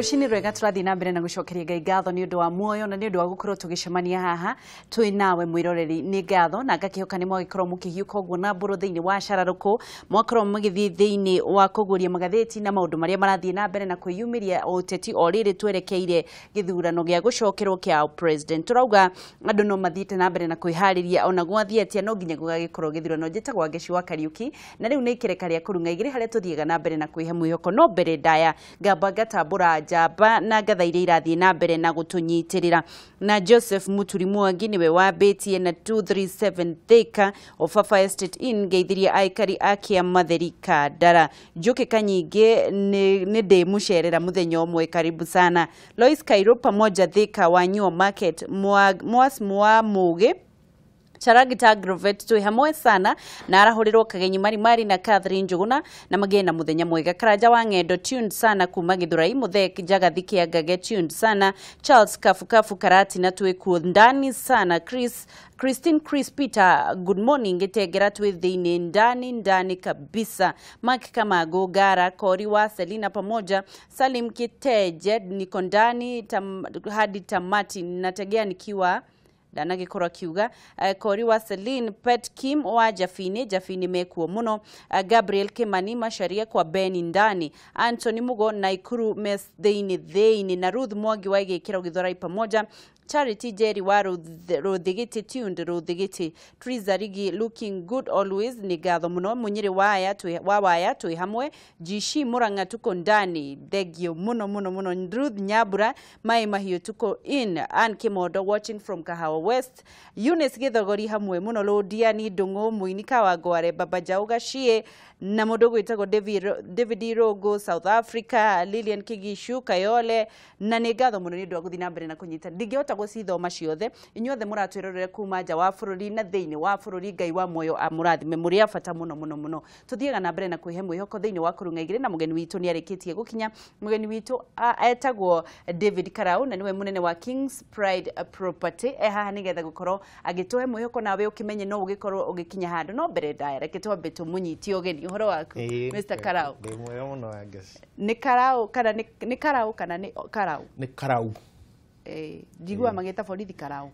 Rushini rwega turathi na mbere na gucokeria Ngai ngatho ni undu wa muoyo na ni undu wa gukorwo tugicemania haha twi nawe mwiroreri ni ngatho na ngakihoka ni mwagikorwo mukihiuka uguo na mburu thiini wa cararuku mwakorwo mugithii thiini wa kuguria magatheti na maundu maria marathie na mbere na kwiyumiria uteti o riri twerekeire githurano gia gucokerwo kia president turauga andu no mathiite na mbere na kwihariria ona gwathiatia no nginya gugagikorwo githurano njitagwa Ngeci wa Kariuki na riu ni ikireka ria Kurung'a Igiri haria tuthiega na mbere na kwihe mwihoko no mbere ndaya ngamba ngatambura njamba na ngathaire irathie na mbere na gutunyitirira na Joseph Muturi Mwangi niwe wambitie na 237 Thika Ofafa Estate Inn geithiria aikari akia Matheri Kandara Njuki Kanyingi ni ndi musherera muthenya umwe karibu sana Lois Kairo pamoja Thika Wanyua Market Mwas Muge Charagita Agrovet twi hamwe sana na arahurirwo Kagenyi Mari na Catherine Njuguna na magena muthenya mwega Karaja wa Ng'endo tuned sana kuma Githurai Mutheki Jagathi Kiagage tuned sana Charles Kafu Karati na twiku ndani sana Christine Chris Peter good morning Gitegera twi thiini ndani kabisa Mark Kamago Gara Kori wa Selina pamoja Salim Kiteje niko ndani hadi tamati nategea nikiwa Dana gikora kiuga Kori wa Celine Pet Kim wa Jafini mekuo muno Gabriel Kimani Masharia kwa Beni ndani Anthony Mugo na Ikuru Mes Theini na Ruth Mwangi wa Igikira Githurai pamoja Charity Jerry wa Ruthigiti tuned Ruthigiti Trizarigi looking good always ni gatho muno munyiri waya twi hamwe Jishi Murang'a tuko ndani thegio muno Ruth Nyabura mai mahio tuko in and Kimodo watching from Kahawa West Eunice Githogori hamwe muno Lodia ni Ndungu Muini Kawangware Baba Jauga Shie na mudogo itago David Rogo South Africa Lilian Kigishu Kayole na ni gatho muno ni ndu guthi na mbere na kunyita ndigiota gucithoma ciothe inyuothe muratwirorera kuma nja wa bururi na thiini wa bururi Ngai wa moyo amurathime muri afata muno tuthiega na mbere na kwihe mwihoko thiini wa Kurung'a Igiri na mugeni witu ni arikitie gukinya mugeni witu etagwo David Karau na niwe munene wa Kings Pride Property haha nigetha gukorwo agituhe mwihoko nawe ukimenye no ugikorwo ugikinya handu no mbere ndaya kitwambe tumunyiti ogeni uhoro waku Mr Karau ndi mweyo muno Ngeci ni Karau kana ni Karau kana ni Karau ni Karau Jigua mageta borithi Karau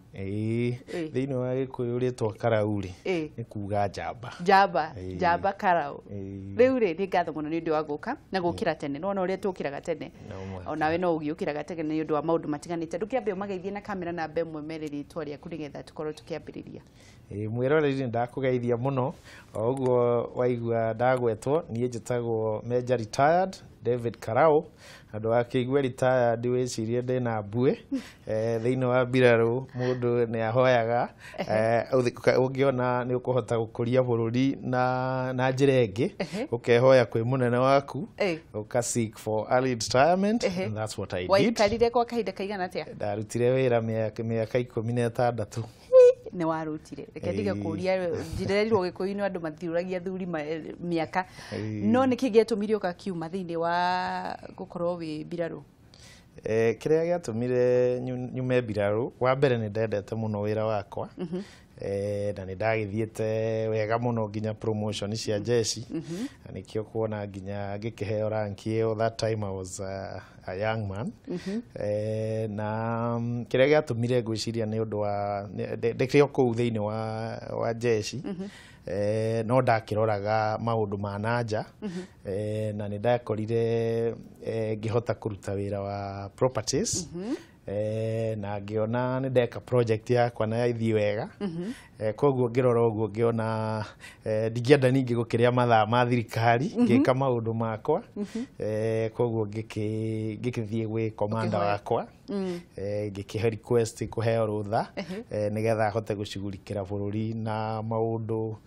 thiini wa Gikuyu ritwa Karau ri ni kuga njamba Karau riu ri ni ngatho muno ni ndu wa guka na gukira tene no uria tukiraga tene onawe no ugiukiraga tene ni ndu wa maundu matiganite ndukiambe umageithie na kamera na mbe mwemereri twaria kuringetha tukorwo tukiambiriria mwiroreri ndakugeithia muno oguo waigua ndagwetwo nie njitagwo Major Retired David Karau andu akigwe retired wicirie ndina mbue thiini wa mbiraru mundu ni ahoyaga ungiona ni ukuhota gukuria bururi na njira ingi ukehoya kwi munene waku uka seek for early retirement and that's what I did waikarire kwa kahinda kaigana atia ndarutire wira miaka 16 ne warutire reke ndiga kuria njirerirwo Gikuyu-ini andu mathiuragia thuri miaka no nikigetumire ukakiuma thiini wa gukorwo wi mbiraru kiria giatumire nyume mbiraru wa mbere ni ndendete muno wira wakwa na ni ndagithiete wega muno nginya promotion cia jeshi na nikio kuona nginya ngikiheo rank iyo that time I was a young man na kiria giatumire gwiciria ni undu wa ndikio ku thiini wa jeshi no ndakiroraga maundu ma nanja na ni ndakorire ngihota kuruta wira wa properties na ngiona ni ndeka project yakwa na yaithii wega koguo ngirora uguo ngiona ndigienda ningi gukiria mathaa ma thirikari ngika maundu makwa koguo ngikithie gwi commander wakwa ngikihe request kuheo rutha nigetha hote gucigurikira bururi na maundu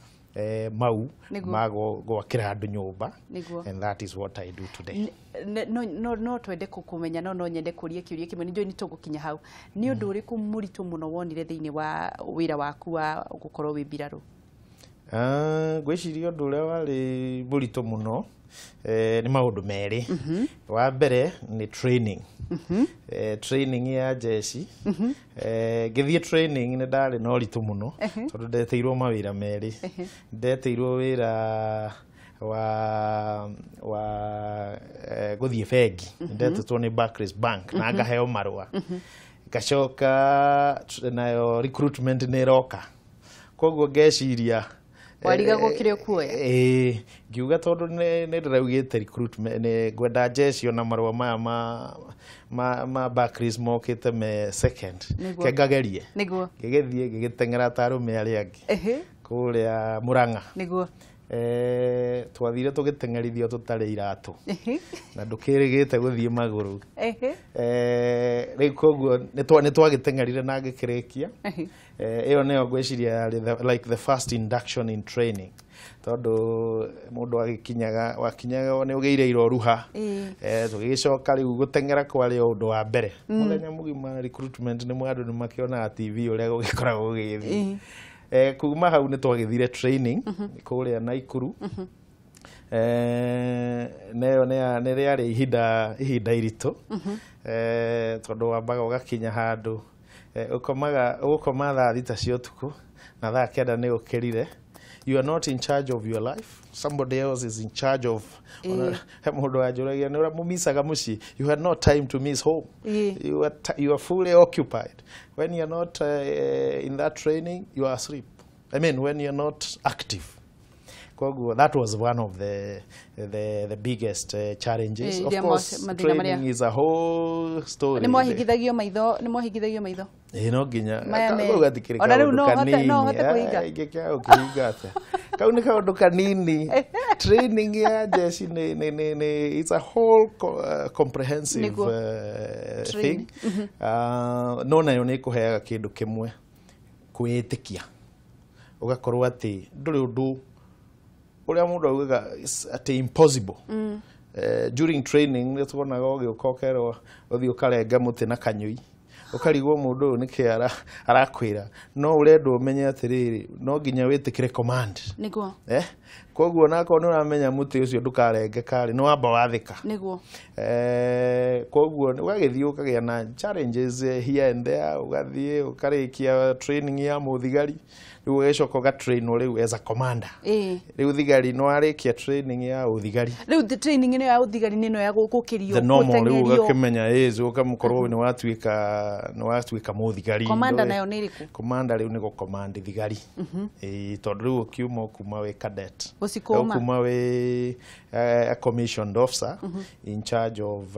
mau mago gwakira andu nyumba and that is what I do today no twende kukumenya no nyende kuria kiuria kimwe ni ni tugukinya hau ni undu uriku muritu muno wonire thiini wa wira waku wa gukorwo wi mbiraru gwiciria undu uria wari muritu muno ni maundu meri wa mbere ni training training ya jeshi ngithie training ni ndari no ritu muno tondu ndeteirwo mawira meri ndeteirwo wira guthie bengi ndetetwo ni Barclays Bank na ngaheo marua gacoka nayo recruitment ni roka koguo ngeciria wariga gukire kuoya ngiuga tondu ni ndiraugite recruitment ni gwenda jeshi ona marua maya ma Barclays mokite me second kengagerie niguo ngigithie ngigitengera tarume ari angi kuria Murang'a niguo twathire tugitengerithio tutari iratu na ndukirigite guthie maguru riu koguo ni twagitengerire na ngikirikia iyo neyo gwiciria like the first induction in training tondu mundu wakinyaga ni ugeire iroruha tugicoka riu gutengera kwari undu wa mbere muthenya mugima recruitment ni mwandu ni makiona TV uria gugikoragwo githii kuma hau ni twagithire training kuria Naikuru neyo ni riari ihinda iritu tondu wambaga ugakinya handu ukoma thaa thita cia utuku na thaa kenda ni ukirire. You are not in charge of your life. Somebody else is in charge of mundu ajuragia ni ura mumisaga muci. You had no time to miss home. You are fully occupied. When you are not in that training, you are asleep. I mean, when you are not active. That was one of the biggest challenges. Of course, training is a whole story. Ni mohigithagio maitho no ginya ugathikirika no hote kuiga igekia ukigate kau ni kaundu kanini training ya jeshi ni it's a whole comprehensive thing no nayo ni kuheaga kindu kimwe kwitikia ugakorwo ati nduri undu uria mundu auga ati impossible during training ni tuonaga ugiukokerwo uthi ukarenga muti na kanyui ukarigwo mundu niki arakwira no urendo umenye atiriri no nginya witikire command niguo koguo nako ni uramenya muti ucio ndukarenge kari no amba wathika niguo koguo ugagithii ukagia na challenges here and there ugathie ukarikia training ya muthigari riu ugicoka ga train riu as a commander riu thigari no arikia training ya uthigari riu the training ino ya uthigari nino ya gukirio the normal riu ugakimenya ukamukorwo ni watuika muthigari commander nayo ni iriku commander riu ni go command thigari tondu riu ukiuma kuma we cadet kuma we a commissioned officer in charge of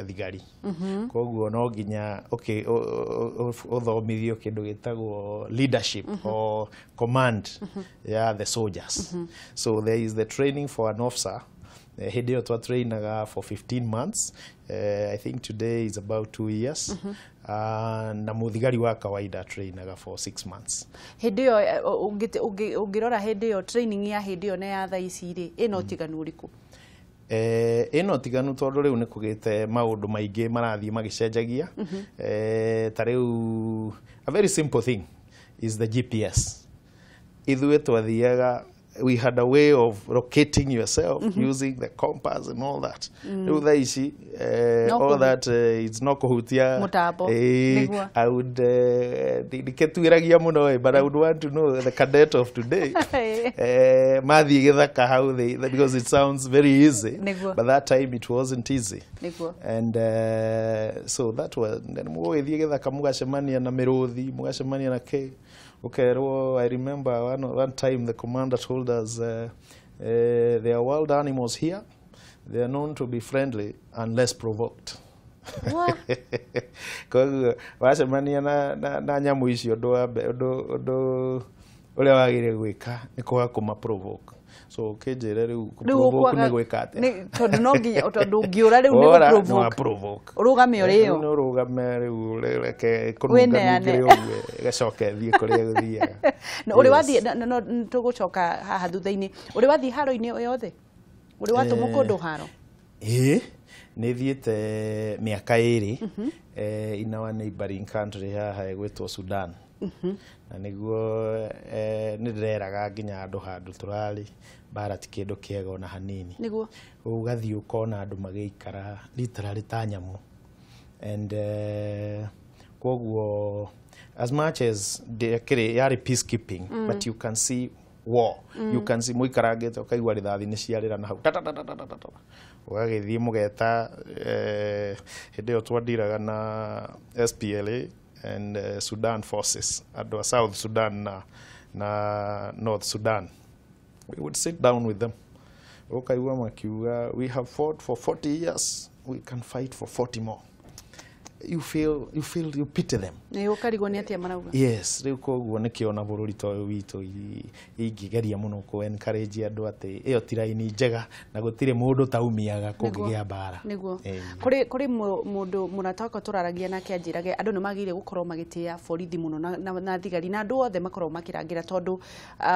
thigari koguo no ginya uthomithio kindu gitagwo leadership or command the soldiers so there is the training for an officer hindi yo twa trainaga for 15 months I think today is about 2 years na muthigari wa kawaida trainaga for 6 months hindi yo ungirora hindi yo training ya hindi yo na ya thaa ici ri ino tiganu uriku ino tiganu tondu riu ni kugite maundu maingi marathie magicenjagia ta riu a very simple thing is the GPS ithuĩ twathiaga we had a way of locating yourself using the compass and all that riu thaa ici all that it's not kuhutia mutambo I would diketwiragia muno but I would want to know the cadet of today mathi githaka how because it sounds very easy but that time it wasn't easy and so that was then mugithie githaka mugacemania na miruthi mugacemania na okay, well, I remember one time the commander told us there are wild animals here. They are known to be friendly unless provoked. What? Because wacemania na nyamu icio ndo uria wagire gwika ni kwa kuma provoke. So kinjire riu provoke ni gwika ati ni tondu no nginya tondu ngiura riu ni provoke urugame urio no urugame riu reke kununga ngire ogwe gacoke thie kuria guthiaga no uri wathi no tugucoka haha thutha-ini uri wathi haro-ini yothe uri watumu kundu haro ni thiete miaka iri in our neighboring country haha gwitwo Sudan na niguo ni ndireraga nginya andu handu turari bara ti kindu kiega ona hanini niguo ugathii ukona andu magiikara literally ta nyamu and koguo as much as they are peacekeeping but you can see war. You can see muikarangite ukaigwa rithathi ni ciarira na hau ugagithie mugeta hindi yo twandiraga na SPLA and Sudan forces at South Sudan na North Sudan. We would sit down with them. Ukaigwa makiuga, we have fought for 40 years, we can fight for 40 more. You pity them. Yes, riu koguo nikiona bururi to witu ingigeria muno ko encourage andu ati iyo tiraini njega na gutire mundu taumiaga kungigia bara. Niguo kuri mundu munataka turaragia nake anjirage andu ni magire gukorwo magitia borithi muno na thigari na andu othe makorwo makirangira tondu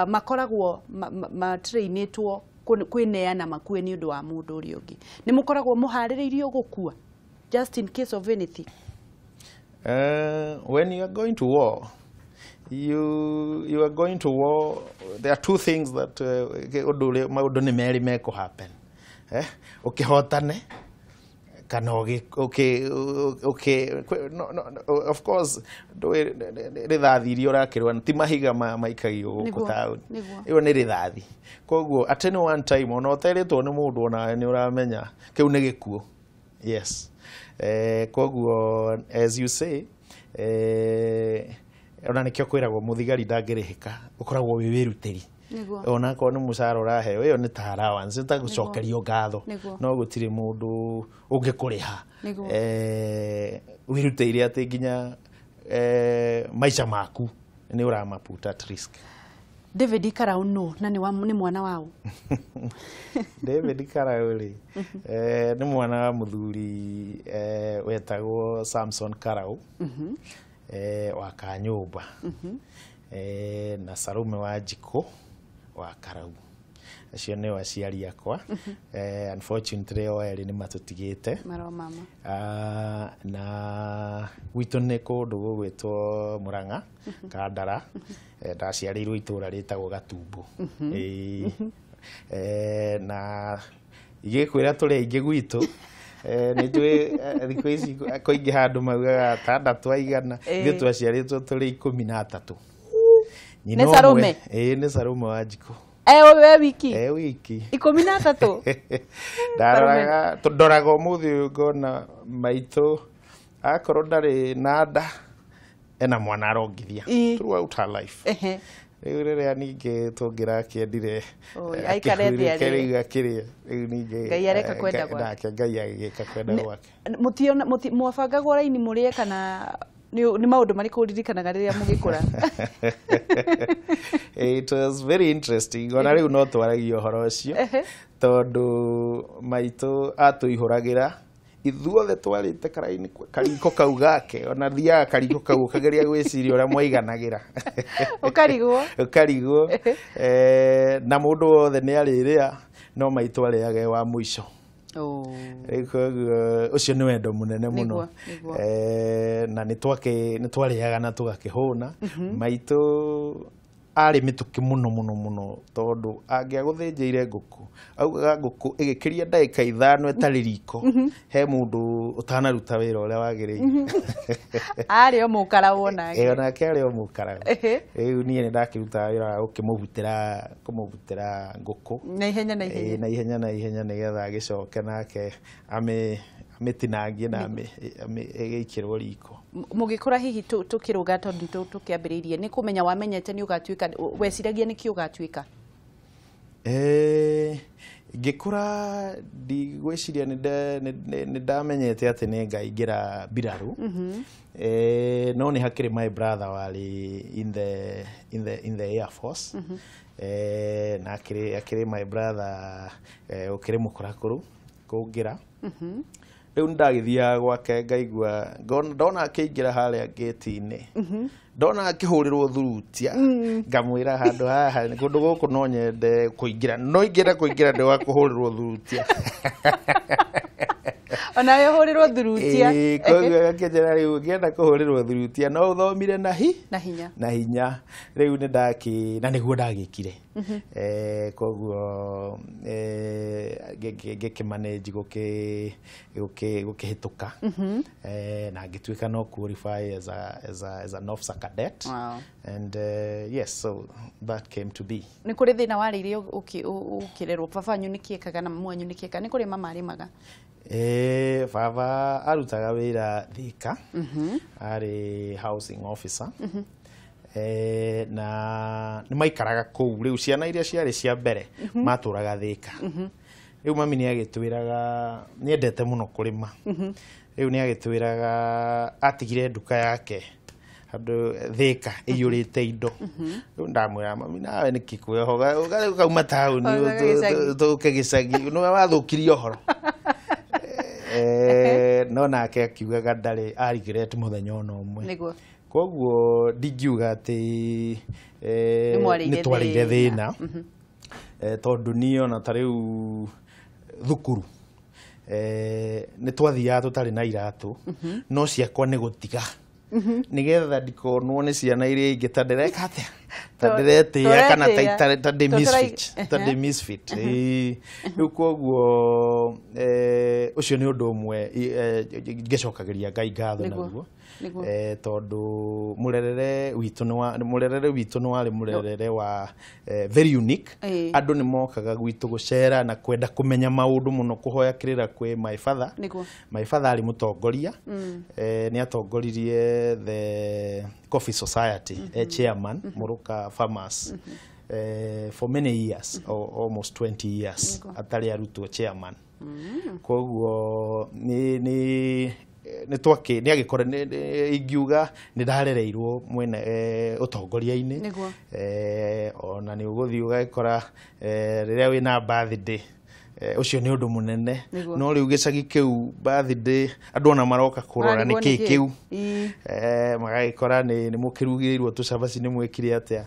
makoragwo matrainitwo kwineana makue ni undu wa mundu uri ungi. Ni mukoragwo muhaririirio gukua just in case of anything? When you are going to war, you are going to war. There are two things that maudoni meri meko happen. Ukihotane kana okay. No, of course rithathi iria urakirwa ti mahiga maikagio guku town. Iyo ni rithathi. Koguo at any one time ona uteretwo ni mundu ona ni uramenya kiu ni gikuo. Yes. Koguo as you say ona nikyo kwiragwo muthigari ndangirihika ukoragwo wiruteri ona ko ni mucara uraheo iyo ni ta allowance ta gucokerio ngatho no gutire mundu ungikuriha wiruteri ati nginya maisha maku ni uramaputa at risk. David Karau no na ni mwana wao. David Karau ni mwana wa muthuri wetagwo Samson Karau wa Kanyumba na Sarume wa Jiko wa Karau. Acio ni aciari akwa. Unfortunately o eri ni matutigite maro mama na gwitu ni kundu gugwitwo Murang'a Kandara. Ndaciarirwo itura ritagwo Gatumbu. Na igikwira turi aingi gwitu ni njui thikũ ici koingi handu maugaga 600 ithu twaciaritwo turi 13. Ni Sarume? Ni Sarume wa Jiko. We wiki? Wiki 13. Ndaraga ndoraga umuthi ngona maitu akorwo ndari nanda ena mwana arongithia throughout her life. Riu riria ninge tungira kiendire aikarethia akiria riu ninge Ngai areka kwenda gwake. Ngai agika kwenda gwake. Mutiona mwabangagwo raini murie kana ni maundu mariku ririkanaga riria mugikura? It was very interesting. Ona riu no twaragio horo ucio tondu maitu atuihuragira ithuothe twarite karaini kariko kau gake ona thiaga kariko kau kageria gwiciria uria mwaiganagira ukarigwo na mundu wothe ni ariria no maitu ariage wa muico. Ucio ni wendo munene muno na ni twariaga na tugakihuna. Maitu ari mituki muno tondu angiaguthinjire nguku augaga nguku igikiria ndagika 5 etari riko he mundu utanaruta wira uria wagiriire. Ari o mukara wona ona kari o mukara riu nie ndakiruta wira kumuvutira nguku na ihenya nigetha agicoke nake mitinangie na igikirwo riko. Mugikora hihi tukiruga tondu tukiambiririe ni kumenya wamenyete ni ugatuika weciragia ni ki ugatuika? Ngikura ndigwiciria ni ndamenyete ati ni ngaingira biraru. No ni hakiri my brother wali in the Air Force. Na akiri my brother ukiri mukurakuru kungira. Riu ndagithia gwake ngaigua ndona akiingira haria gate-ini ndona akihurirwo thurutia ngamwira handu haha kundu guku no nyende kuingira no ingira kuingira ndi wa kuhurirwo thurutia. Ona yo horirwo thurutia koguo gakĩnjĩra rĩu ngĩenda kũhũrĩrwo thurutia no ũthomire na hinya rĩu nĩ na nĩguo ndagĩkire koguo ngĩkĩmanage gũkĩhĩtũka na ngĩtuĩka no qualify as an officer cadet. And yes, so that came to be. Nĩ kũrĩ thĩna warĩire ũkĩrerwo baba wanyu nĩkĩekaga na mamu wanyu nĩkĩeka nĩ kũrĩ mama arĩmaga? Baba arutaga wĩra Thika, arĩ housing officer. Na nĩ maikaraga kũu rĩu ciana iria ciarĩ cia mbere matũraga Thika. Rĩu mami nĩ agĩtwĩraga nĩendete mũno kũrĩma. Rĩu nĩ agĩtwĩraga atigire nduka yake handũ Thika ĩiyũrĩte indo. Rĩu ndamwĩra mami nawe nĩkĩ kwĩhoga ũkauma taũni ũke gĩcagi nĩwe wathũkirie ũhoro. No nake akiugaga ndarĩ regret mũthenya ona ũmwe. Koguo ndingiuga atĩ nĩ twarĩire thĩna tondũ niĩ ona ta rĩu thukuru nĩ twathiaga tũtarĩ na iratũ no ciakwa nĩ gũtiga nigetha ndikonwo nĩ ciana iria ingĩ ta ndĩreka atĩa ta ndĩretĩa kana ta ndĩ misfit. Rĩu koguo ũcio nĩ ũndũ ũmwe ngĩcokagĩria Ngai ngatho naguo tondũ mũrerere witũ nĩ warĩ mũrerere wa very unique. Andũ nĩ mokaga gwitũ gũcera na kwenda kũmenya maũndũ mũno kũhoya kĩrĩra kwĩ my father. My father arĩ mũtongoria, nĩ atongoririe the Coffee Society, chairman Muruka Farmers for many years, almost 20 years atarĩ arutwo chairman. Koguo nĩ agĩkora ingiuga nĩ ndarereirwo mwena ũtongoria-inĩ ona nĩ ũgũthiĩ ũgagĩkora rĩrĩa wĩna birthday ucio nĩ ũndũ mũnene no rĩu gĩcagi kĩu birthday andũ ona maroka kũrora nĩ kĩĩ kĩu magagĩkora nĩ mũkĩrugĩirwo tũcabaci nĩ mwĩkire atĩa.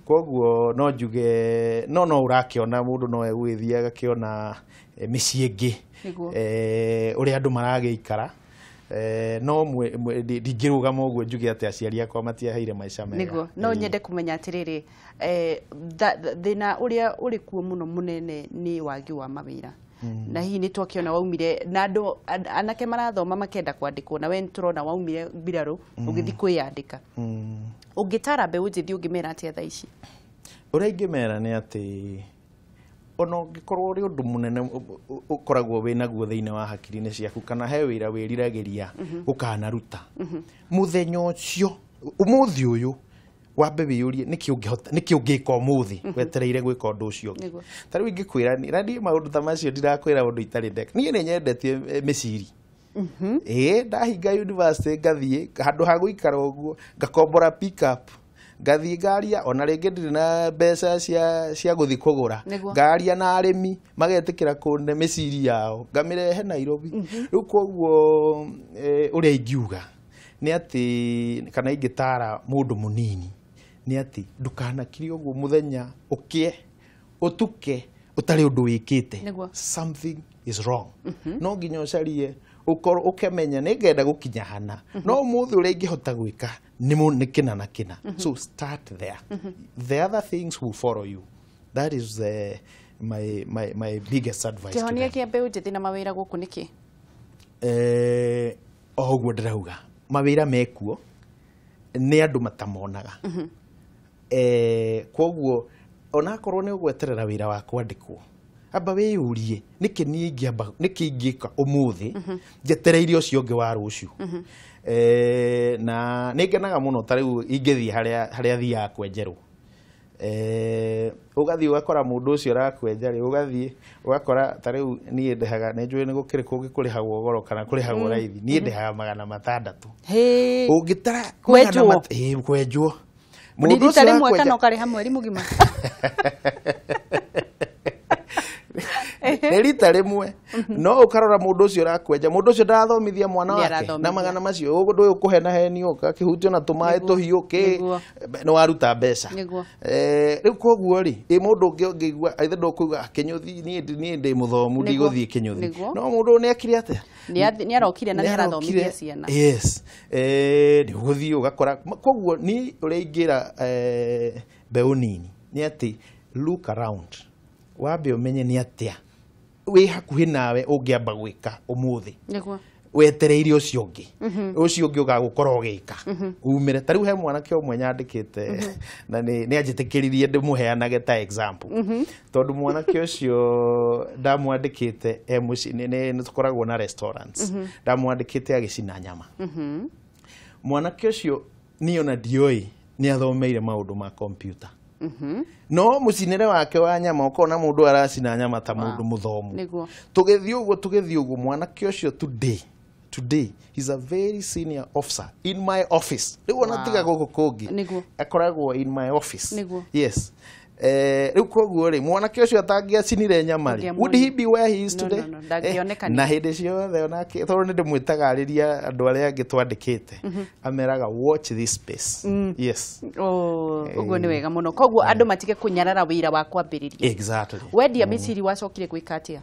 Koguo no njuge no ũrakĩona mũndũ no egwĩthia agakĩona mĩciĩ ĩngĩ ũrĩa andũ maragĩikara no ndingĩrũgama ũguo njuge atĩ aciari akwa matiaheire maica mega. No nyende kũmenya atĩrĩrĩ thĩna ũrĩa ũrĩ kuo mũno mũnene nĩ wagi wa mawĩra na hihi nĩ twakĩona waumire na andũ anake marathoma makenda kwandĩkwo na we nĩtũrona waumire mbirarũ ũgĩthiĩ kwĩyandĩka. Ũngĩtara mbeũ njĩthĩ ũngĩmera atĩa thaa ici? Ũrĩa ingĩmera nĩ atĩ ona ũngĩkorwo ũrĩ ũndũ mũnene ũkoragwo wĩnaguo thĩinĩ wa hakiri-inĩ ciaku kana he wĩra wĩriragĩria ũkanaruta mũthenya ũcio ũmũthĩ ũyũ wambe wĩyũrie nĩkĩ ũngĩka ũmũthĩ wetereire gwĩka ũndũ ũcio ũngĩ. Ta rĩu ingĩkwĩra niĩ maũndũ ta macio ndirakwĩra ũndũ itarĩ ndeka. Niĩ nĩ nyendetie mĩciri. Ndahinga university ngathiĩ handũ ha gũikara ũguo ngakombora pick up ngathii ngaria ona rĩngĩ ndirĩ na mbeca cia gũthi kũgũra ngaria na arĩmi magetĩkĩra kũne mĩciri yao ngamĩrehe Nairobi. Rĩu koguo ũrĩa ingiuga nĩ atĩ kana ingĩtara mũndũ mũnini nĩ atĩ ndukanakiri ũguo mũthenya ũtuke ũtarĩ ũndũ wĩkĩte. Something is wrong. No nginya ũcarie ukemenya nĩngenda gũkinya hana no mũthĩ ũrĩa ingĩhota gwĩka nĩ kĩna na kĩna. So start there. The other things will follow you. That is my biggest advice. Kĩhonia kĩa mbeũ njĩthĩ na mawĩra gũkũ nĩkĩ? O ũguo ndĩrauga mawĩra mekuo nĩ andũ matamonaga. Koguo onakorwo nĩ ũgweterera wĩra wa kwandĩkwo amba wĩyũrie nĩkĩ ingĩka ũmũthĩ njetereire ũcio ũngĩ wa rũciũ. Na nĩngenaga mũno ta rĩu ingĩthiĩ harĩa thiaga kwenjerwo ũgathiĩ ũgakora mũndũ ũcio arakwenja rĩ ũgathiĩ ũgakora ta rĩu niĩ ndehaga nĩnjũĩ nĩ gũkĩrĩ kũngĩ kũrĩhagwo goro kana kũrĩhagwo raithi niĩ ndehaga 600. Ũngĩtara kwenjwo mũndũ ũcio arakwenja no karĩha mweri mũgima. nĩ rita rĩmwe no ũkarora mũndũ ũcio ũrakwenja mũndũ ũcio ndarathomithia mwana wake na magana macio ũndũ ũyũ kũhe na heni ũkakĩhutio na tũmaĩ tũhiũ nĩ waruta mbeca rĩu koguo rĩ mũndũ ũngĩ ũngĩigua aithe ndũkũiga kĩnyũthi niĩ ndĩ mũthomu ndigũthiĩ kĩnyũthi no mũndũ nĩekire atĩa nĩ arokire na nĩ arathomithia ciana yes nĩ ũgũthiĩ ũgakora koguo niĩ ũrĩa ingĩra mbeũ nini nĩ atĩ look around wambe ũmenye nĩ atĩa wĩ hakuhĩ nawe ũngĩamba gwĩka ũmũthĩ wetereire ũcio ũngĩ ũgagũkorwo ũgĩka umĩre ta rĩu he mwanake ũmwe nyandĩkĩte na nĩ anjĩtĩkĩririe ndĩmũheanage ta example tondũ mwanake ũcio ndamwandĩkĩte nĩ tũkoragwo na restaurants ndamwandĩkĩte agĩcina nyama mwanake ũcio niĩ ona ndiũĩ nĩ athomeire maũndũ ma computer no mũcinĩre wake wa nyama ũkona mũndũ aracina nyama ta mũndũ mũthomu tũgĩthiĩ ũguo mwanake ũcio today he's a very senior officer in my office rĩu ona tiga gũkũ kũngĩ akoragwo in my office yes rĩu koguo rĩ mwanake ũcio atangĩacinire nyama rĩ would he be where he is today na hĩndĩ ciothe onake tondũ nĩ ndĩmwĩtagarĩria andũ arĩa angĩ twandĩkĩte ameraga watch this space yes ũguo nĩ wega mũno koguo andũ matige kũnyarara wĩra wa kwambĩrĩria exactly wendia mĩciri wacokire gwĩka atĩa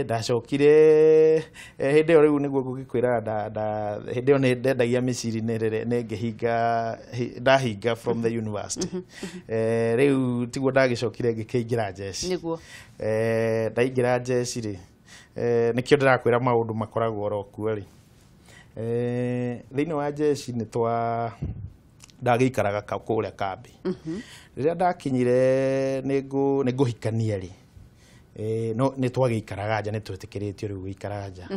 ndacokire hĩndĩ ĩyo rĩu nĩguo ngũgĩkwĩra hĩndĩ ĩyo nĩ ndendagia mĩciri nĩ ngĩhinga ndahinga from the university rĩu tiguo ndagĩcokire ngĩkĩingĩra njeci ndaingĩra njeci rĩ nĩkĩo ndĩrakwĩra maũndũ makoragwo orokuo rĩ thĩinĩ wa njeci ndagĩikaraga kũrĩa kambĩ rĩrĩa ndakinyire nĩ ngũhikania rĩ no nĩ twagĩikaraga nja nĩ twetĩkĩrĩtio rĩu gũikara nja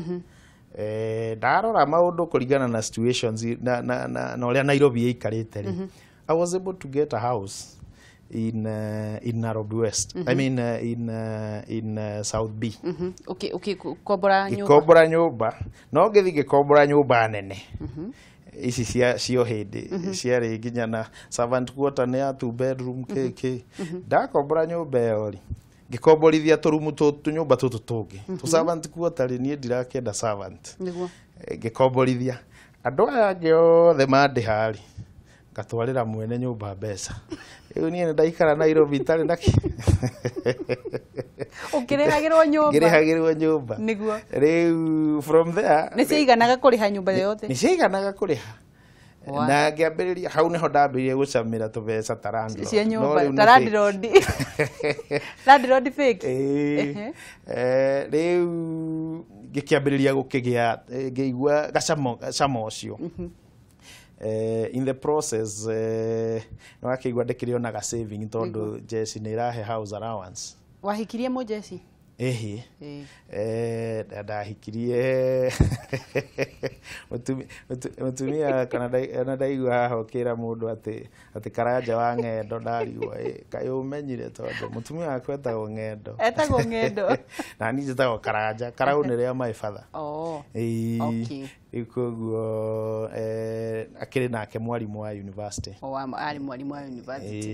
ndarora maũndũ kũringana na situations na ũrĩa Nairobi ĩikarĩte rĩ I was able to get a house in Nairobi West I mean in South B kombora nyũmba no ngĩthi ngĩkombora nyũmba nene ici cio hĩndĩ ciarĩ nginya na servant quarter nĩ ya 2 bedroom ndakombora nyũmba ĩyo rĩ ngĩkomborithia tũrumu tũnyũmba tũtũ tũngĩ tũ servant quarter niĩ ndirakĩenda servant ngĩkomborithia andũ aya angĩ othe mandĩha rĩ ngatwarĩra mwene nyũmba mbeca rĩu niĩ ndaikara Nairobi itarĩ na ngĩrĩhagĩrwo nyũmba nĩguo rĩu from there nĩ ciaiganaga kũrĩha nyũmba yothe nĩ ciaiganaga kũrĩha na ngĩambĩrĩria hau nĩho ndambĩrĩirie gũcamĩra tũbeca ta landlord cia nyũmba ta landlord fake rĩu ngĩkĩambĩrĩria gũkĩgĩa ngĩigua gacamo ũcio in the process nĩwakĩigua ndĩkĩrĩ ona saving tondũ jeci nĩ ĩrahe house allowance wahikirie mũ jeci ndahikirie mũtumia kana ndaigua haha ũkĩra mũndũ atĩ karanja wa ng'endo ndarigua kaĩ ũmenyire tondũ mũtumia waku etagwo ng'endo na niĩ njĩtagwo karanja Karau nĩ rĩa my father rĩu koguo akĩrĩ nake mwarimũ wa university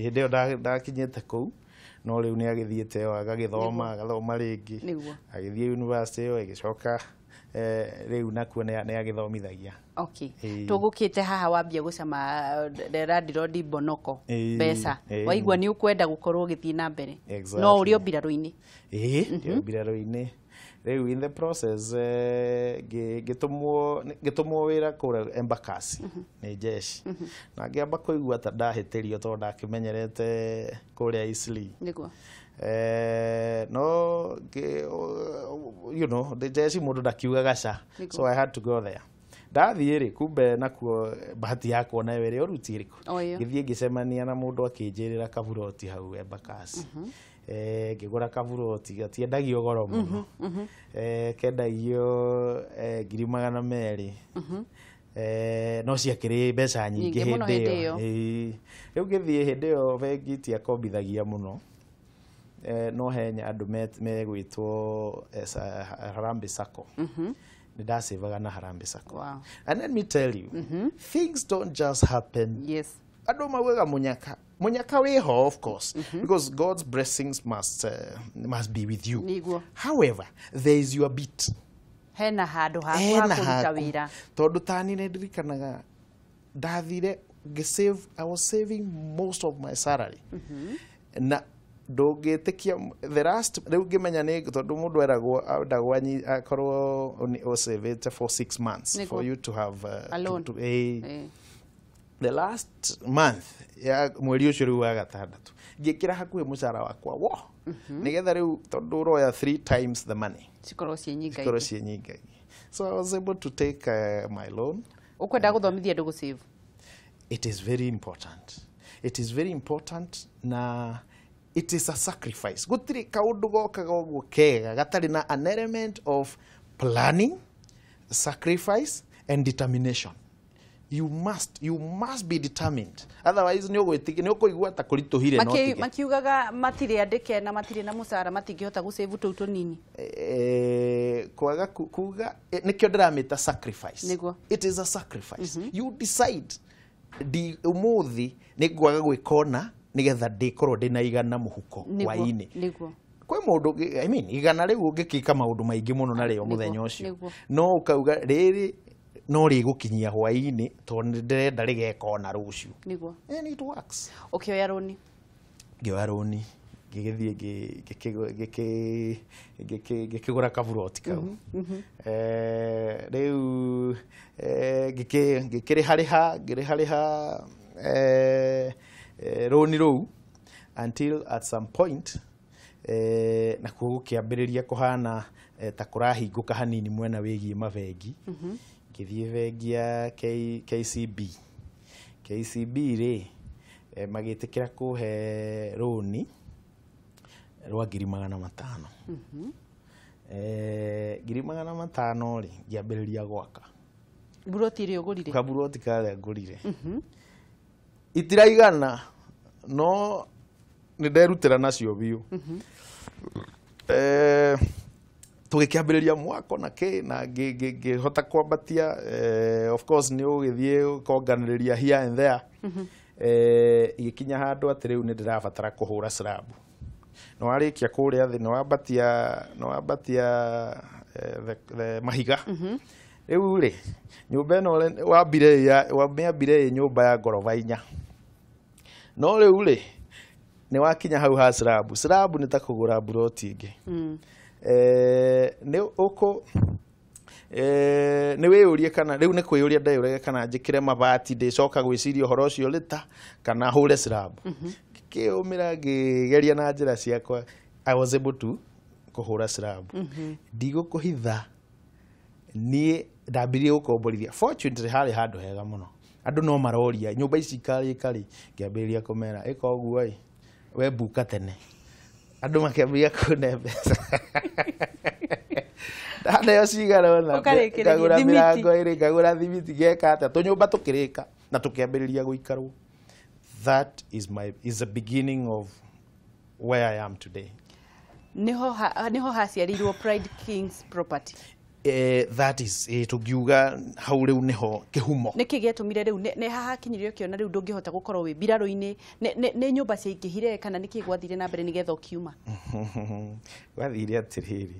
hĩndĩ ĩyo ndakinyĩte kũu no rĩu nĩ agĩthiĩte agagĩthoma rĩngĩ agĩthiĩ university ĩyo ĩgĩcoka rĩu nakuo nĩ agĩthomithagia tũgũkĩte haha wambia gũcama landlord bonoko mbeca waigua nĩ ũkwenda gũkorwo ũgĩthiĩ na mbere no ũrĩ o mbirarũ-inĩ mbirarũ-inĩ rĩu in the process ngĩtũmwo wĩra kũrĩa Embakasi nĩ jeshi na ngĩamba kũigua ta ndahĩtĩrio tondũ ndakĩmenyerete kũrĩa Isli no you know the jeshi mũndũ ndakiugaga ca so I had to go there ndathiĩ rĩ kumbe nakuo bahati yakwa na wĩra ũruti ĩrĩkũ ngĩthiĩ ngĩcemania na mũndũ akĩnjĩrĩra kaburoti hau Embakasi ngĩgũra kaburoti gatiendagio goro mũno kendagio 200,000 no ciakĩrĩ mbeca nyingĩ hĩndĩ ĩyo rĩu ngĩthiĩ hĩndĩ ĩyo bengi tiakombithagia mũno no henya andũ megwĩtwo Harambee Sacco nĩ ndacevaga na Harambee Sacco and let me tell you things don't just happen andũ maugaga mũnyaka munyaka weho, of course, because God's blessings must be with you. However, there is your bit. Hena hado hakuruta wira. Tondu tani nedirikanaga ndathire save. I was saving most of my salary. Na ndũngĩtĩkia the last rĩu ngĩmenya nĩ tondũ mũndũ eragwo akorwo saved for 6 months for you to have the last month ya mweri ũcio rĩu wa gatandatũ ngĩkĩra hakuhĩ mũcara wakwa nĩgetha rĩu tondũ ũroya 3 times the money cikorwo ciĩ nyingaingĩ. So I was able to take my loan. Ũkwenda gũthomithia andũ gũsave? It is very important. It is very important na it is a sacrifice. Gutiri kaundu gokaga uguo kega gatari na an element of planning, sacrifice and determination. You must be determined. Otherwise ni ũkũigua ta kũritũhire no tige. Makiugaga matire andĩke na matire na mũcara matingĩhota gũsave tũu tũnini. Kwaga kuga nikĩo ndĩramĩta sacrifice. It is a sacrifice. You decide umuthi nĩngwaga gwĩkona nigetha ndikorwo ndina igana muhuko waini. Kwĩ mũndũ I mean igana rĩu ũngĩkĩka maũndũ maingĩ mũno na rĩo mũthenya ũcio no ukauga rĩrĩ no rĩgũkinyia hwaini tondũ ndĩrenda rĩgekona rũciũ. And it works. Ukioya roni? Ngĩoya roni ngĩgĩthiĩ ngĩkĩgũra kaburoti kau. Rĩu ngĩrĩha roni rũu until at some point na gũkĩambĩrĩria kũhana ta kũrahingũka hanini mwena wĩgiĩ mabengi. Ngĩthiĩ bengi ya KCB rĩ magĩtĩkĩra kũhe roni rwa 500,000. 500,000 rĩ ngĩambĩrĩria gwaka buroti ĩrĩa ũgũrire. Kaburoti karĩa ngũrire itiraigana no nĩnderutĩra nacio biũ. Tũgĩkĩambĩrĩria mwako na ngĩhota kwambatia of course nĩ ũgĩthiĩ ũkonganĩrĩria here and there. Igĩkinya handũ atĩ rĩu nĩ ndĩrabatara kũhũra slab. No warĩkia kũrĩa thĩ no wambatia mahiga. Rĩu rĩ nyũmba ĩno wamĩambire nyũmba ya ngoroba 4. No rĩu rĩ nĩ wakinya hau ha slab. Slab nĩ ta kũgũra buroti ĩngĩ. Nĩ wĩyũrie kana rĩu nĩ kwĩyũria ndeyũraga kana njĩkĩre mabati ndĩcoka gwĩciria ũhoro ũcio lita kana hũre slab. Kĩũmĩra ngĩgeria na njĩra ciakwa I was able to kũhũra slab. Ndigũkũhitha niĩ ndambirie gũkomborithia. Fortunately harĩ handũ hega mũno. Andũ no maroria nyũmba ici karĩ ngĩambĩrĩria kũmera ĩka ũguo ĩ we mbuka tene. Andũ makĩambia kũne mbeca. Ndaneo cigarona ngagũra mĩrango ĩrĩ ngagũra thimiti ngeka atĩa tũnyũmba tũkĩrĩka na tũkĩambĩrĩria gũikarwo. That is the beginning of where I am today. Niho haciarirwo Pride Kings property. That is tugiuga hau rĩu niho kĩhumo. Nĩkĩ gĩatũmire rĩu nĩ hakinyirio kĩona rĩu ndũngĩhota gũkorwo wĩ mbirarũ-inĩ nĩ nyũmba ciaingĩhire kana nĩkĩ gwathire na mbere nĩgetha ũkiuma? Gwathire atĩrĩrĩ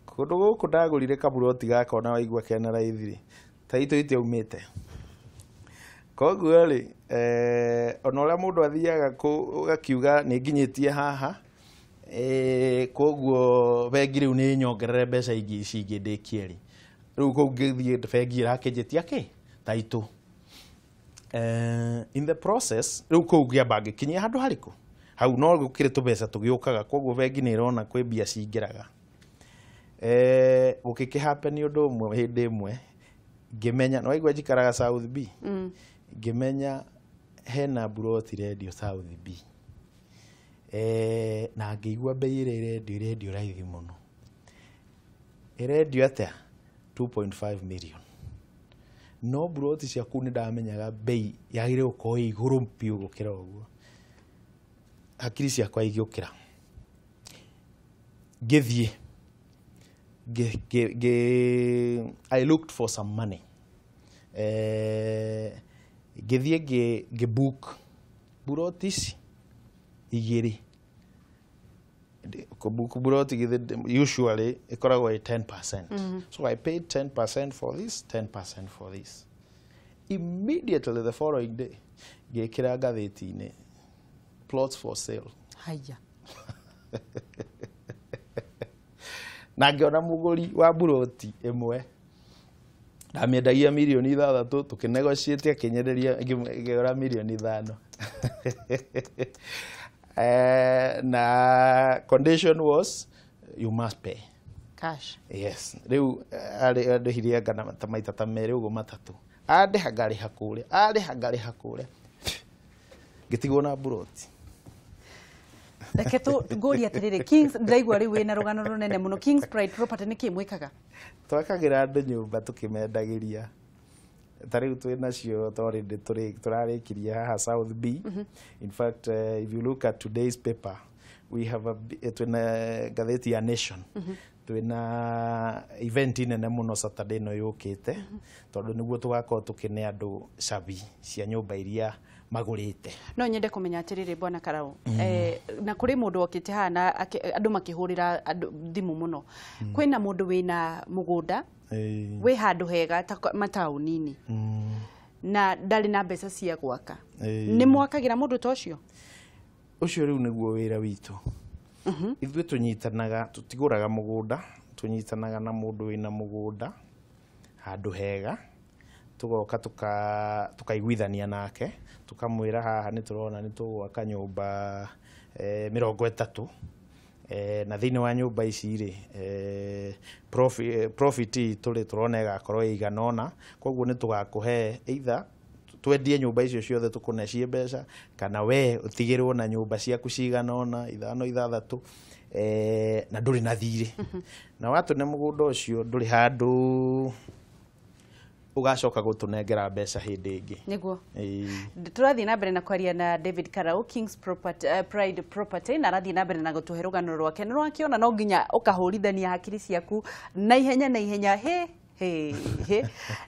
kũndũ gũkũ ndagũrire kaburoti gaka ona waigua kena raithi ta itũ itiaumĩte. Koguo rĩ ona ũrĩa mũndũ athiaga ũgakiuga nĩ nginyĩtie haha koguo bengi rĩu nĩ nyongerere mbeca ingĩ cingĩ ndĩkie rĩ rĩu kũu ngĩthiĩ bengi ĩrakĩnjĩtia kĩ ta itũ. In the process rĩu kũu ngĩamba ngĩkinyia handũ harĩkũ hau no gũkĩrĩ tũbeca tũgĩũkaga koguo bengi nĩ ĩrona kwĩ mbia cingĩraga. Gũkĩhappen ũndũ ũmwe hĩndĩ ĩmwe ngĩmenya no waigua njikaraga South B. Ngĩmenya hena buroti radio South B. Na ngĩigua bei ĩrĩ raithi mũno. Radio atĩa 2.5 million. No buroti ciaku nĩ ndamenyaga bei yagĩrĩirwo gũkorwo igũrũ biũ gũkĩra ũguo. Hakiri ciakwa igĩũkĩra. Ngĩthiĩ I looked for some money. ngithie ngĩbook burotis igĩrĩ book buroti usually ikoragwo 10%. So I paid 10% for this, 10% for this. Immediately the following day, ngekira ngathĩti-inĩ plots for sale. Haya. Na ngĩona mũgũri wa buroti ĩmwe ndamĩendagia mirioni 6 tũkĩnegotiate akĩnyenderia ngĩgũra mirioni 5. Na condition was you must pay cash. Yes. Riu arĩhirie ngana maita ta merĩ ũguo matatũ. Andĩha ngarĩha kũrĩa, andĩha ngarĩha kũrĩa. Ngĩtigwo na buroti. Reke ngũria atĩrĩrĩ, Kings ndaigua rĩu wĩna rũgano rũnene mũno. Kings Pride Property nĩ kĩ mwĩkaga? Twakagĩra andũ nyũmba tũkĩmendagĩria. Tariu twĩnacio already tũrarĩkirie haha South B. In fact, if you look at today's paper, we have twĩna ngathĩti ya Nation. Twĩna event nene mũno Saturday no yũkĩte, tondũ nĩguo tũgakorwo tũkĩne andũ cabi cia nyũmba iria magũrĩte. No nyende kũmenya atĩrĩrĩ bwana Karau, na kũrĩ mũndũ okĩte haha na andũ makĩhũrĩra thimũ mũno. Kwĩna mũndũ wĩna mũgũnda wĩ handũ hega mataũni-inĩ na ndarĩ na mbeca cia gwaka, nĩ mwakagĩra mũndũ ta ũcio? Ũcio rĩu nĩguo wĩra witũ. Ithuĩ tũnyitanaga, tũtigũraga mũgũnda, tũnyitanaga na mũndũ wĩna mũgũnda handũ hega, tugoka tukaiguithania nake, tukamwĩra haha nĩ tũrona nĩ tũgwaka nyũmba 30, na thĩinĩ wa nyũmba ici rĩ profit tũrĩ tũrona ĩgakorwo ĩigana ũna, koguo nĩ tũgakũhe either twendie nyũmba icio ciothe tũkũnecie mbeca kana we ũtigĩrwo na nyũmba ciaku cigana ũna 5, 6, na ndũrĩ na thirĩ. Na watũne mũgũnda ũcio ndũrĩ handũ ugacoka gũtũnengera mbeca hĩndĩ ĩngĩ. Nĩguo. Tũrathiĩ na mbere na kwaria na David Karau, Kings Pride Property, na arathiĩ na mbere na gũtũhe rũgano rwake. Nĩ rwakĩona no nginya ũkahũrithania hakiri ciaku na ihenya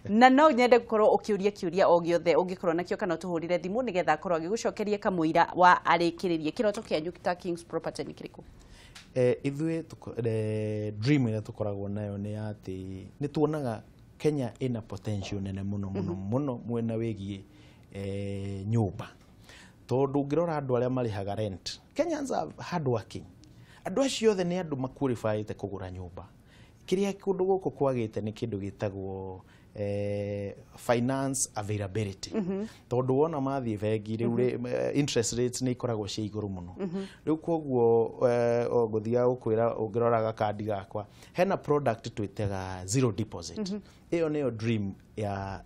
na no nyende gũkorwo ũkĩũria kĩũria o gĩothe ũngĩkorwo nakĩo kana tũhũrire thimũ nĩgetha akorwo agĩgũcokeria kamũira wa arĩkĩrĩrie. Kĩroto kĩanyu ta Kings Property nĩ kĩrĩkũ? Ithuĩ dream ĩrĩa tũkoragwo nayo nĩ atĩ nĩ tuonaga Kenya ina potential nene muno mwena wĩgiĩ nyũmba, tondũ ũngĩrora andũ arĩa marĩhaga rent, Kenyans are hard working. Andũ acio othe nĩ andũ maqualified kũgũra nyũmba. Kĩrĩa kũndũ gũkũ kwagĩte nĩ kĩndũ gĩtagwo finance availability. Tondũ wona mathiĩ bengi rĩu interest rates nĩ ikoragwo cia igũrũ mũno. Rĩu koguo ngũthiaga gũkwĩra ũngĩroraga kandi gakwa hena product twĩtaga zero deposit. Ĩyo nĩyo dream ya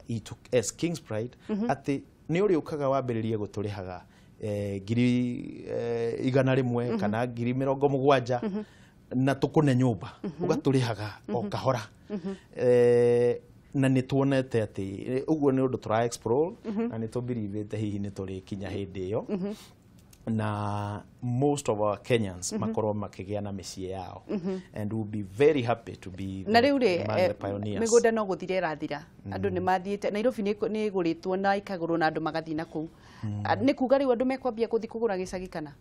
as Kings Pride, atĩ nĩ ũrĩũkaga wambĩrĩrie gũtũrĩhaga 100,000 kana 70,000 na tũkũne nyũmba ũgatũrĩhaga o kahora. Na nĩ tuonete atĩ ũguo nĩ ũndũ tũra explore na nĩ tũbirivĩte hihi nĩ tũrĩkinya hĩndĩ ĩyo na most of our Kenyans makorwo makĩgĩa na mĩciĩ yao, and we'll be very happy to be na rĩu rĩ mĩgũnda no gũthira ĩrathira, andũ nĩ mathiĩte Nairobi nĩ ĩgũrĩtwo na ikagũrwo na andũ magathiĩ na kũu. Nĩ kuga rĩu andũ mekwambia gũthiĩ kũgũra gĩcagi kana?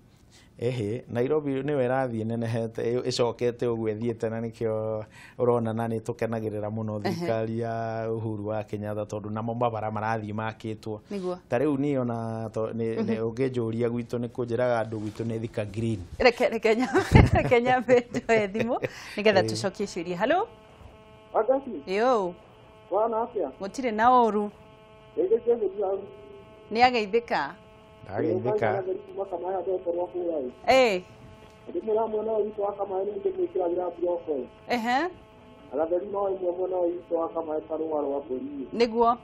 Nairobi nĩwe ĩrathiĩ nenehete ĩcokete ũguo ĩthiĩte, na nĩkĩo ũrona na nĩ tũkenagĩrĩra mũno thirikari ya Uhuru wa Kenyatta tondũ namo mabara marathiĩ makĩtwo. Ta rĩu niĩ ona ũngĩnjũria gwitũ nĩ kũnjĩraga andũ gwitũ nĩ thika green. Reke nyambe njoe thimũ nĩgetha tũcokie ciũria. Halo? Yo. Gũtirĩ na ũru. Nĩ ageithĩka? Ndageithĩka. Nĩguo.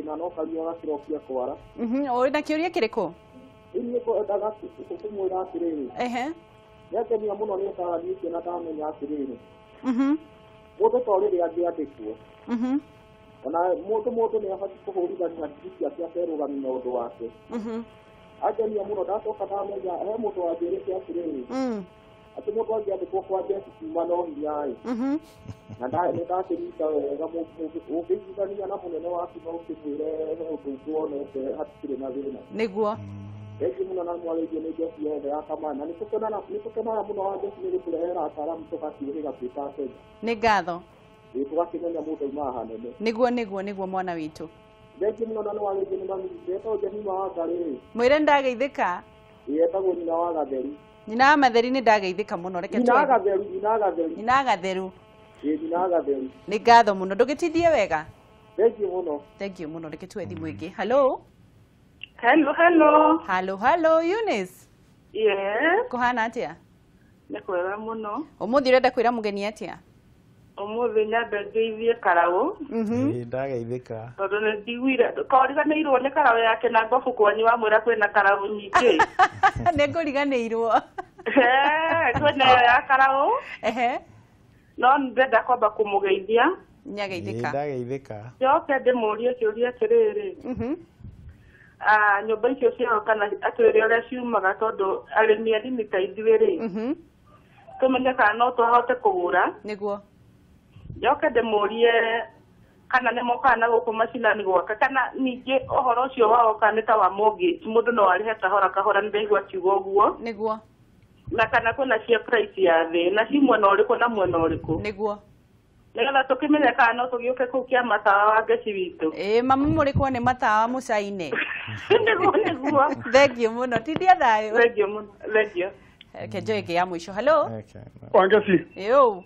Na no kariũa gakĩrokia kwara. Ũrĩ na kĩũria kĩrĩkũ? Nĩ kwendaga kũmwĩra atĩrĩrĩ. Nĩakenia mũno nĩ ũtaranĩtie na ndamenya atĩrĩrĩ. Mũndũ ta ũrĩa angĩandĩkwo. Ona mũndũ nĩ abatiĩ kũhũrithania ndigi ciake akerũgamia ũndũ wake. Angenia mũno ndacoka ndamenya he mũndũ wanjĩrĩte atĩrĩrĩ. ati mũndũ angĩandĩkwo kwa mbeca kuma no hinya-ĩ na ndakĩnyita wega ũngĩiguithania na mũnene waku no ũkĩmwĩre ũndũ ũkuonete hatikĩrĩ na thĩna nĩguo Thank mũno na mwarĩrio nĩ Jeff yothe ya Kameme na nĩtũkenaga mũno wa Jeff nĩ gũtũrehera ataaramu tũgakiũrĩra twĩ ta Kenya nĩ ngatho tũgakĩmenya mũndũ uma hanene nĩguo mwana witũ Thank mũno na mwarĩrio nĩ mami ndetwo Jemima wa Ngarĩ mwĩre ndageithĩka yetagwo nyina wa Gatheri nyina wa Matheri nĩ ndageithĩka mũno reke nyina Gatheru nyina Gatheru nyina Gatheru nĩ ngatho mũno ndũgĩtithie wega Thank you mũno reke tuwe thimũ ĩngĩ hello Hello, Eunice. Yes. Kuhana atia? Nekwega muno. Umuthi urenda kwira mugeni atia? Umuthi nyambe ngeithie Karau. Ndageithika. Tondu nĩ ndigwire koriganĩirwo nĩ Karau yake na ngobu kwanyu wa mwĩra kwĩna Karau nyingĩ. Nĩ ngũriganĩirwo. Kwĩna ĩyo ya Karau. No ndenda kwamba kũmũgeithia. Nyageithĩka. Ndageithĩka. Njoke ndĩmũrie kĩũria atĩrĩrĩ. Nyũmba icio ciao kana atwĩre ũrĩa ciumaga tondũ arĩmi anini ta ithuĩ-rĩ tũmenye kana no tũhote kũgũra nĩguo njoke ndĩmũrie kana nĩ mokaga na gũkũ macinani gwaka kana ningĩ ũhoro ũcio wao kana nĩ ta wa mortgage mũndũ no arĩhe kahora nĩ ndaigua kiuga ũguo nĩguo na kana kwĩna cia price ya thĩ na ci mwena ũrĩkũ na mwena ũrĩkũ nĩguo nĩgetha tũkĩmenye kana no tũgĩũke kũu kĩa matawa wa ngeci witũ mama mũrĩkwo nĩ matawa mũcaine nĩguo thengio mũno tithia thayũ thengio kenjo ĩngĩ ya mũico hello Wangeci yo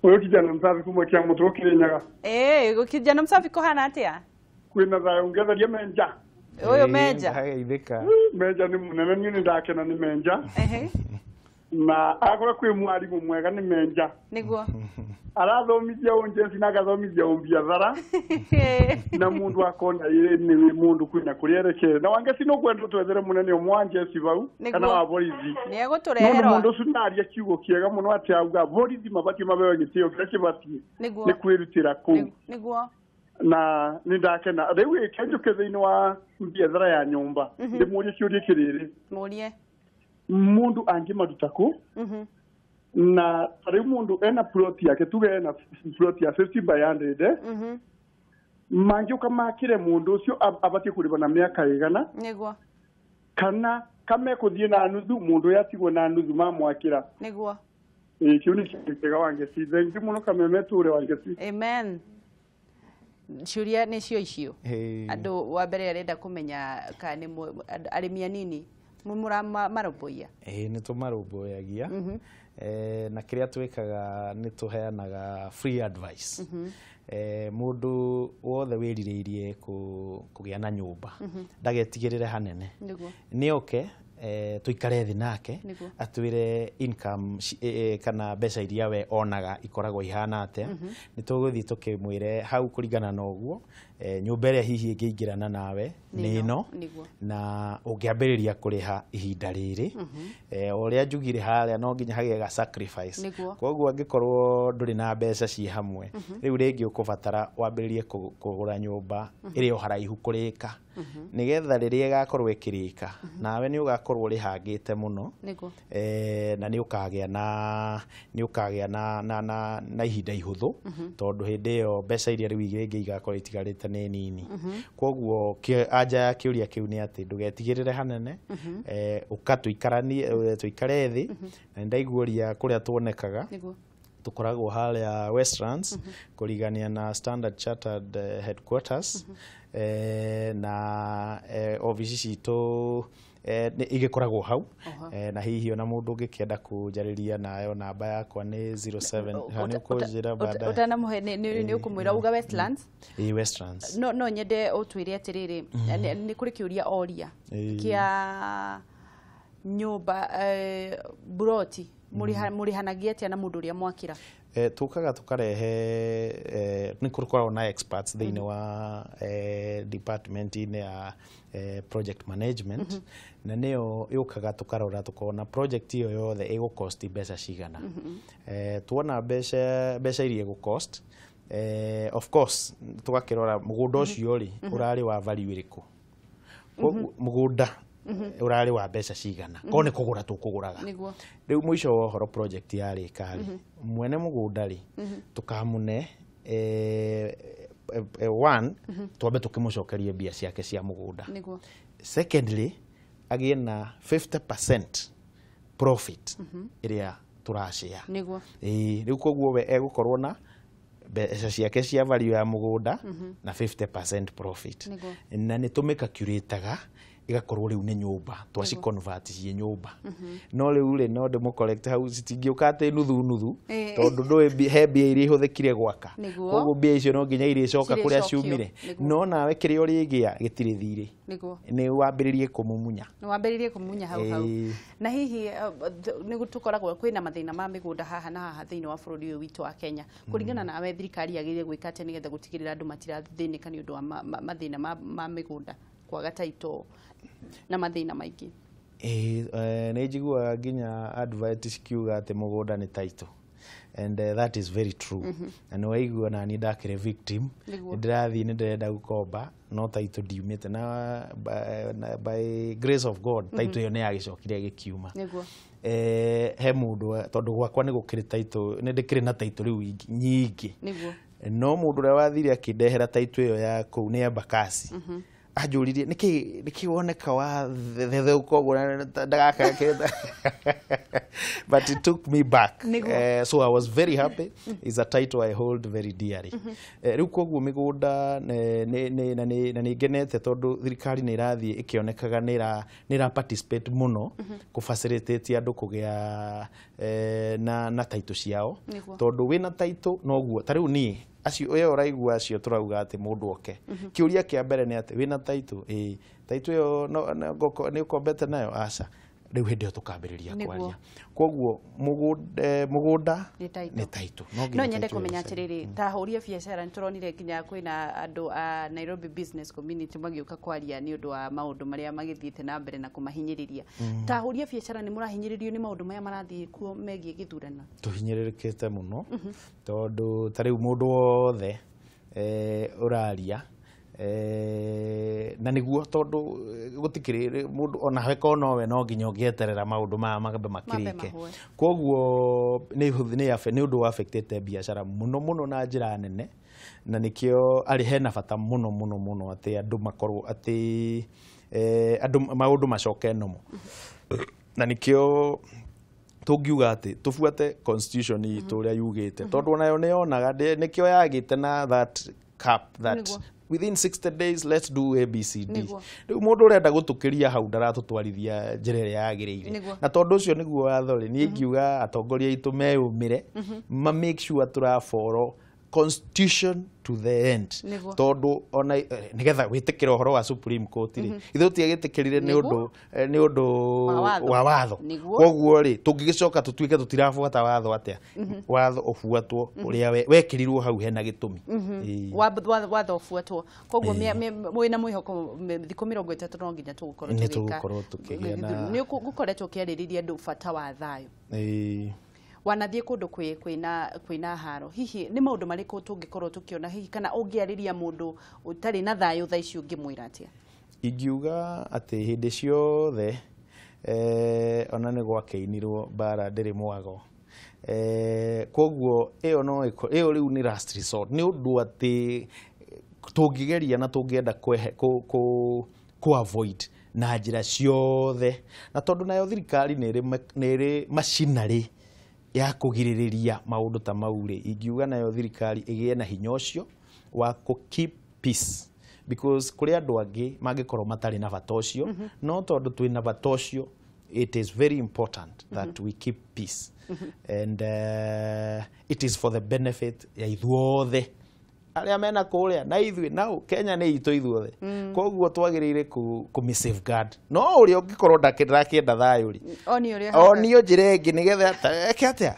huyo kijana msafi kumwekea moto Kirinyaga kijana msafi kuhana atia kwina thayũ ungetheria menja ũyũ menja menja nĩ mũnene niĩ ndakena nĩ menja na agora kwĩ mwarimũ mwega nĩ menja nĩguo arathomithia ũnjeci na agathomithia ũmbiathara na mũndũ akona nĩ mũndũ kwĩna kũrĩerekere na Wangeci no kwenda twethere mũnene ũmwe wa njeci bau kana wa borithi nĩ egũtũreherwo mũndũ ũcio ndaria kiugo kĩega mũno atĩ auga borithi mabatiĩ mabeo gĩtĩo kĩrĩa kĩbatiĩ nĩ kwĩrutĩra kũu nĩguo na nĩ ndakena rĩu ĩkenjũke thĩinĩ wa mbiathara ya nyũmba ndĩmũrie kĩũria kĩrĩrĩ mũrie mũndũ angĩmaruta kũ na rĩu mũndũ ena plot yake tuge ena plot ya 50 by 100 mangĩũka makĩre mũndũ ũcio abatiĩ kũrĩha na mĩaka ĩigana nĩguo kana kamekũthiĩ na nuthu mũndũ ũyũ atigwo na nuthu mamwakĩra nĩguo kĩu nĩ kĩndũ kĩega Wangeci thengi mũno Kameme tũre Wangeci amen ciũria nĩcio icio andũ wa mbere arenda kũmenya kana nĩ arĩmi anini mũramarũmbũiya nĩ tũmarũmbũyagia na kĩrĩa twĩkaga nĩ tũheanaga free advice mũndũ wothe wĩrirĩirie kũgĩa na nyũmba ndagetigĩrĩre hanene nĩ oke tuikare thĩ nake atwĩre income kana mbeca iria we onaga ikoragwo ihana atĩa nĩ tũgũthiĩ tũkĩmwĩre hau kũringana na ũguo nyũmba ĩrĩa hihi ĩngĩingĩrana nawe nĩ ĩno na ũngĩambĩrĩria kũrĩha ihinda rĩrĩ ũrĩa njugire harĩa no nginya hagĩe ga sacrifice koguo angĩkorwo ndũrĩ na mbeca ciĩ hamwe rĩu rĩngĩ ũkũbatara wambĩrĩrie kũgũra nyũmba ĩrĩ o haraihu kũrĩka nĩgetha rĩrĩa ĩgakorwo ĩkĩrĩka nawe nĩ ũgakorwo ũrĩhangĩte mũno na nĩ ũkagĩa na ihinda ihũthũ tondũ hĩndĩ ĩyo mbeca iria rĩu rĩngĩ igakorwo itigarĩte nĩ nini koguo anja ya kĩũria kĩu nĩ atĩ ndũgetigĩrĩre hanene tũikare thĩ na ndaiguũria kũrĩa tuonekaga tukoragwo harĩa Westlands kũrigania na Standard Chartered headquarters na ofici citũ igĩkoragwo hau na hihi ona mũndũ ũngĩkĩenda kũnjarĩria nayo namba yakwa nĩ 07 nĩ ũkũnjĩra baadaye ũtanamũhe nĩ ũkũmwĩra uga Westlands Westlands no nyende ũtwĩre atĩrĩrĩ nĩ kũrĩ kĩũria oria kĩa nyũmba buroti mũrĩhanagia atĩa na mũndũ ũrĩa mwakĩra tukaga tukarehe nĩ kũrĩkoragwo na experts thĩinĩ wa department-inĩ ya project management na nĩyo yũkaga tũkarora tũkona project iyo yothe ĩgũcost mbeca cigana tuona mbeca iria ĩgũcost of course tũgakĩrora mũgũnda ũcio rĩ ũrarĩ wa value ĩrĩkũ mũgũnda urari wa mbeca cigana ko ne kugura tukuguraga riu muico wa horo project ya rikari mwene mugunda ri tukamune one twambe tukimucokerie mbia ciake cia mugunda secondly agie na 50% profit iria turashia riu koguo we egukorwo na mbeca ciake cia value ya mugunda na 50% profit na ni tumicalculataga igakorwo riu ni nyumba twaci convert cie nyumba no riu ri no ndimo collect hau citingiukate nuthu tondu ndui he mbia iria ihuthikire gwaka koguo mbia icio no nginya iria icoka kuria ciumire no nawe kiria uri gia gitire thiri ni wambiririe kumumunya hau na hihi ni gutukoragwo kwina mathina ma migunda haha na haha thiini wa bururi uyu witu wa Kenya kuringana nawe thirikari yagire gwika ate nigetha gutigirira andu matirathinika ni undu wa mathina ma migunda kwaga taito na mathina maingi ni njiguaga nginya advert kiuga ati mugunda ni taito and that is very true and waigua na ni ndakire victim ndirathi ni ndirenda gukomba no taito diumite na by grace of God taito yo ni yagicokire gikiuma he mundu tondu gwakwa ni gukire taito ni ndikire na taito riu nyingi no mundu ria wathire akindehera taito yo ya kuu ni Embakasi ajuririe niki woneka wa thethe ukogura ndagaka but it took me back so I was very happy. Is a title I hold very dearly riu koguo migunda na ni ngenete tondu thirikari ni irathie ikionekaga ni ra participate muno ku facilitate andu kugia na title ciao tondu wina title noguo tariu ni acio yo raigua acio turauga ati mundu oke kiuria kia mbere ni ati wina title title yo ni ukombete nayo aca riu hindi yo tukambiriria kwaria koguo mugunda ni title no nyende kumenya atiriri ta huria biacara nituronire kinya kwina andu a Nairobi Business Community magiuka kwaria ni undu wa maundu maria magithiite na mbere na kumahinyiriria ta huria biacara ni murahinyiririo ni maundu maya marathii kuo megie githurana tuhinyiririkite muno tondu tariu mundu wothe uraria na niguo tondu gutikiri mundu ona heko nowe no nginya ngieterera maundu ma magambe makirike koguo ni undu affected biashara muno na njira nene na nikio ari hena bata muno ati andu makorwo ati andu maundu macoke nomo na nikio tungiuga ati tufuate constitution itu ria yugite tondu nayo ne yonaga nikio yagite na that cap that within 60 days let's do ABCD riu mundu urenda gutukiria hau ndaratutwarithia njira ria yagirire na tondu ucio niguo wathori ni ngiuga atongoria itu meyumire ma make sure tura follow constitution to the end tondu ona nigetha witikira horo wa Supreme Court ri ithu tiagitikirire ni undu wa watho koguo ri tungigicoka tutuike tutirafuata watho atia watho ofuatwo uria wekirirwo hau hena gitumi watho ofuatwo koguo mwina mwihoko thikũ 30 no nginya tugukorwo tukigia ni gukoretwo kiaririria ndu bata wa thayo wanathie kundu kwina haro hihi ni maundu mariko tungikorwo tukiona hihi kana ungiariria mundu utari na thayo tha icio ngimwira atia ingiuga ati hindi ciothe ona ni gwakeinirwo bara ndiri mwago koguo iyo riu ni last resort ni undu ati tungigeria na tungienda ku avoid na njira ciothe na tondu nayo thirikari niri machinery ya kugiririria maundu ta maure ingiuga nayo thirikari igie na hinya ucio wa ku keep peace because kuri andu angi mangikorwo matari na bata ucio no tondu twina bata ucio it is very important that we keep peace and it is for the benefit ya ithuothe aria mena kuria na ithui nao Kenya ni itu ithuothe koguo twagirire ku safeguard no uri ungikorwo ndakienda thayo ri onio njirengi nigetha atia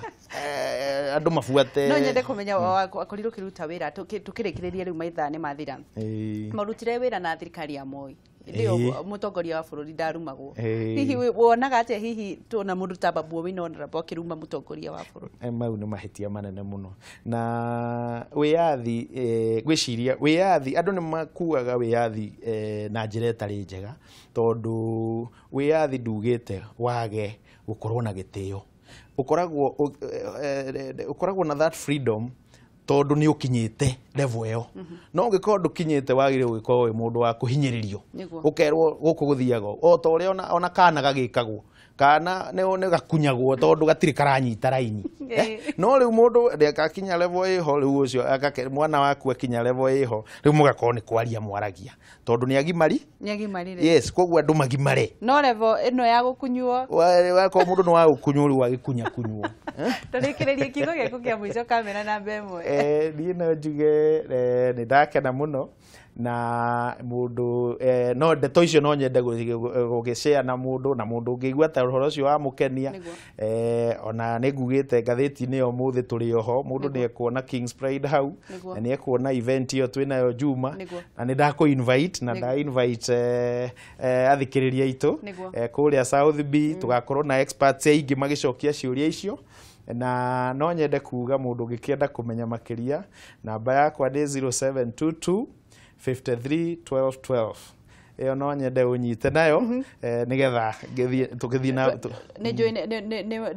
andu mafuate no nyende kumenya akorirwo kiruta wira tukirikiriria riu maitha ni mathira marutire wira na thirikari ya Moi ndio mutongoria wa bururi ndarumagwo hihi wonaga atia hihi tuna mundu ta Babu Owino Honorable akiruma mutongoria wa bururi mau ni mahitia manene muno na wiyathi gwiciria wiyathi andu ni makuaga wiyathi na njira itari njega tondu wiyathi ndugite wage gukorwo na gitio ukoragwo na that freedom tondu ni ukinyite level iyo no ungikorwo ndukinyite wagire gukorwo wi mundu wa kuhinyiririo ukerwo guku guthiaga o to uri ona kana gagikagwo kana ne gakunyagwo tondu gatiri karanyita raini no riu mundu akakinya level iho riu ucio mwana waku akinya level iho riu mugakorwo ni kwaria mwaragia tondu ni agimari yes koguo andu magimare no level ino ya gukunywo wako mundu no wa gukunywo riu agikunya kunywo tarikirerie kigo giaku kia mwico kamera namba imwe ni no njuge ni ndakena muno na mundu no ndeto icio no nyende gugishare na mundu ngigua ta uhoro ucio wa mukenia ona ningugite ngathiti-ini yo muthi turi oho mundu ni ekuona King's Pride hau na ni ekuona event iyo twinayo Juma na ni ndaku invite na nda invite athikiriria itu kuria South B tugakorwo na experts aingi magicokia ciuria icio na no nyende kuga mundu ngikienda kumenya makiria namba yakwa ni 0722 53 12 12 iyo no nyende unyite nayo nigetha tukithii na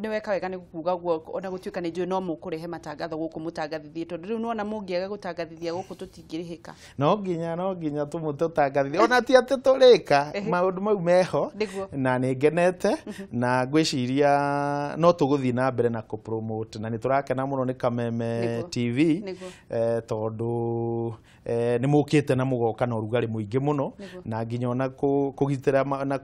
ni weka wega ni kuga guo ona gutuika ni njui no mukurehe matangatho guku mutangathithie tondu riu nuona mungiaga gutangathithia guku tutingirihika no nginya tumutangathithie ona ti ati turika maundu mau meho na ningenete na gwiciria no tuguthii na mbere na ku promote na ni turakena muno ni Kameme TV tondu ni mukite na mugoka na urugari muingi muno na nginya ona kugitira na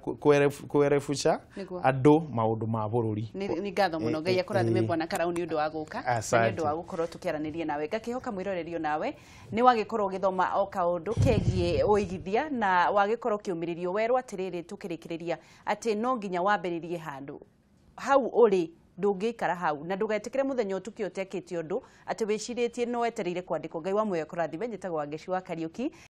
kwerefuca andu maundu ma bururi ni ngatho muno ngai akurathime bwana Karau ni undu wa guka ni undu wa gukorwo tukiaraniria nawe ngakihoka mwirorerio nawe ni wagikorwo githoma o kaundu kegie uigithia na wagikorwo kiumiririo werwo atiriri tukirikiriria ati no nginya wambiririe handu hau uri ndungikara hau na ndugetikire muthenya utuki utekite undu ati wiciritie no wetereire kwandikwo ngai wa muyo kurathime njitagwo Wangeci wa Kariuki